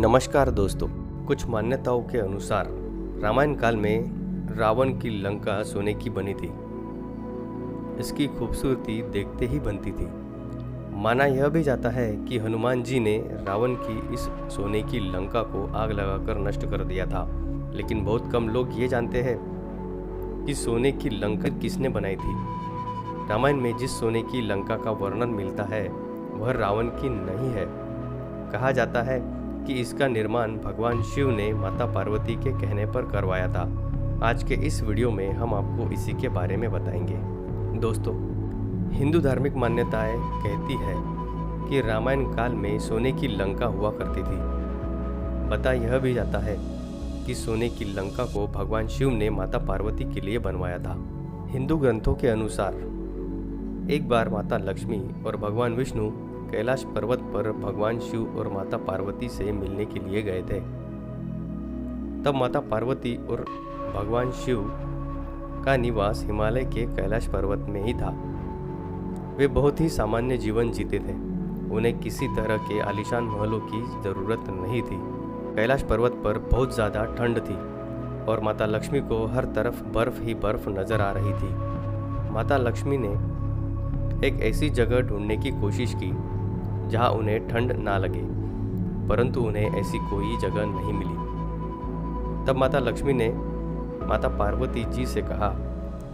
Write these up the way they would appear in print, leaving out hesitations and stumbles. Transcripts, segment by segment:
नमस्कार दोस्तों। कुछ मान्यताओं के अनुसार रामायण काल में रावण की लंका सोने की बनी थी। इसकी खूबसूरती देखते ही बनती थी। माना यह भी जाता है कि हनुमान जी ने रावण की इस सोने की लंका को आग लगाकर नष्ट कर दिया था। लेकिन बहुत कम लोग ये जानते हैं कि सोने की लंका किसने बनाई थी। रामायण में जिस सोने की लंका का वर्णन मिलता है वह रावण की नहीं है। कहा जाता है कि इसका निर्माण भगवान शिव ने माता पार्वती के कहने पर करवाया था। आज के इस वीडियो में हम आपको इसी के बारे में बताएंगे। दोस्तों, हिंदू धार्मिक मान्यताएं कहती है कि रामायण काल में सोने की लंका हुआ करती थी। बता यह भी जाता है कि सोने की लंका को भगवान शिव ने माता पार्वती के लिए बनवाया था। हिंदू ग्रंथों के अनुसार एक बार माता लक्ष्मी और भगवान विष्णु कैलाश पर्वत पर भगवान शिव और माता पार्वती से मिलने के लिए गए थे। तब माता पार्वती और भगवान शिव का निवास हिमालय के कैलाश पर्वत में ही था। वे बहुत ही सामान्य जीवन जीते थे। उन्हें किसी तरह के आलीशान महलों की जरूरत नहीं थी। कैलाश पर्वत पर बहुत ज़्यादा ठंड थी और माता लक्ष्मी को हर तरफ बर्फ ही बर्फ नजर आ रही थी। माता लक्ष्मी ने एक ऐसी जगह ढूंढने की कोशिश की जहां उन्हें ठंड ना लगे, परंतु उन्हें ऐसी कोई जगह नहीं मिली। तब माता लक्ष्मी ने माता पार्वती जी से कहा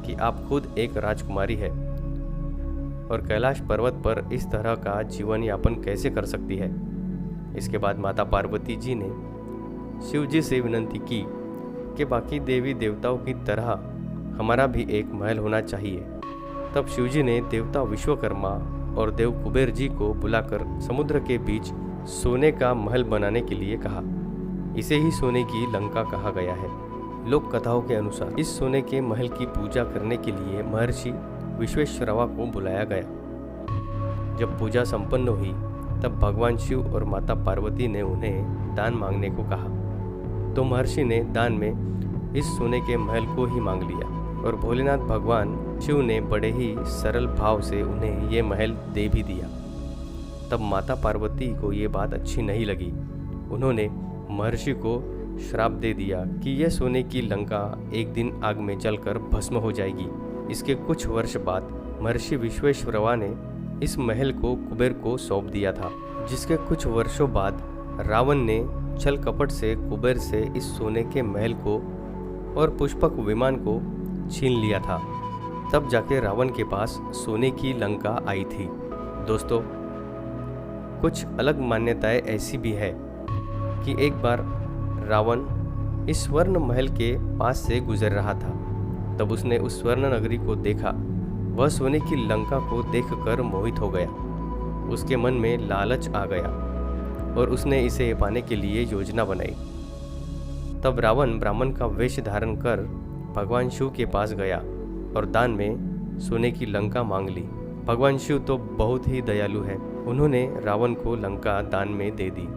कि आप खुद एक राजकुमारी है और कैलाश पर्वत पर इस तरह का जीवन यापन कैसे कर सकती है। इसके बाद माता पार्वती जी ने शिव जी से विनती की कि बाकी देवी देवताओं की तरह हमारा भी एक महल होना चाहिए। तब शिवजी ने देवता विश्वकर्मा और देव कुबेर जी को बुलाकर समुद्र के बीच सोने का महल बनाने के लिए कहा। इसे ही सोने की लंका कहा गया है। लोक कथाओं के अनुसार इस सोने के महल की पूजा करने के लिए महर्षि विश्वेश्वरवा को बुलाया गया। जब पूजा संपन्न हुई तब भगवान शिव और माता पार्वती ने उन्हें दान मांगने को कहा। तो महर्षि ने दान में इस सोने के महल को ही मांग लिया और भोलेनाथ भगवान शिव ने बड़े ही सरल भाव से उन्हें ये महल दे भी दिया। तब माता पार्वती को ये बात अच्छी नहीं लगी। उन्होंने महर्षि को श्राप दे दिया कि यह सोने की लंका एक दिन आग में जलकर भस्म हो जाएगी। इसके कुछ वर्ष बाद महर्षि विश्वेश्वरवा ने इस महल को कुबेर को सौंप दिया था। जिसके कुछ वर्षों बाद रावण ने छल कपट से कुबेर से इस सोने के महल को और पुष्पक विमान को छीन लिया था। तब जाके रावण के पास सोने की लंका आई थी। दोस्तों, कुछ अलग मान्यताएं ऐसी भी है कि एक बार रावण इस स्वर्ण महल के पास से गुजर रहा था। तब उसने उस स्वर्ण नगरी को देखा। वह सोने की लंका को देखकर मोहित हो गया। उसके मन में लालच आ गया और उसने इसे पाने के लिए योजना बनाई। तब रावण ब्राह्मण का वेश धारण कर भगवान शिव के पास गया और दान में सोने की लंका मांग ली। भगवान शिव तो बहुत ही दयालु है। उन्होंने रावण को लंका दान में दे दी।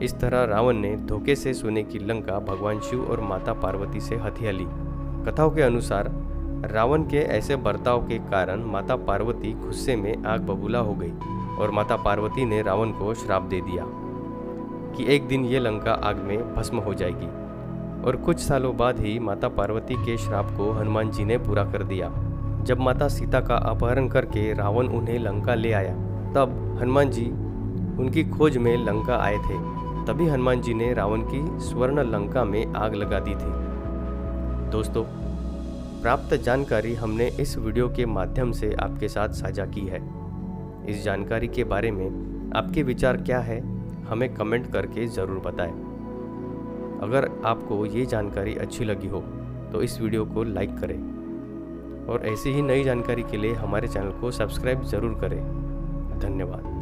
इस तरह रावण ने धोखे से सोने की लंका भगवान शिव और माता पार्वती से हथिया ली। कथाओं के अनुसार रावण के ऐसे बर्ताव के कारण माता पार्वती गुस्से में आग बबूला हो गई और माता पार्वती ने रावण को श्राप दे दिया कि एक दिन ये लंका आग में भस्म हो जाएगी। और कुछ सालों बाद ही माता पार्वती के श्राप को हनुमान जी ने पूरा कर दिया। जब माता सीता का अपहरण करके रावण उन्हें लंका ले आया तब हनुमान जी उनकी खोज में लंका आए थे। तभी हनुमान जी ने रावण की स्वर्ण लंका में आग लगा दी थी। दोस्तों, प्राप्त जानकारी हमने इस वीडियो के माध्यम से आपके साथ साझा की है। इस जानकारी के बारे में आपके विचार क्या है हमें कमेंट करके ज़रूर बताएं। अगर आपको ये जानकारी अच्छी लगी हो तो इस वीडियो को लाइक करें और ऐसी ही नई जानकारी के लिए हमारे चैनल को सब्सक्राइब ज़रूर करें। धन्यवाद।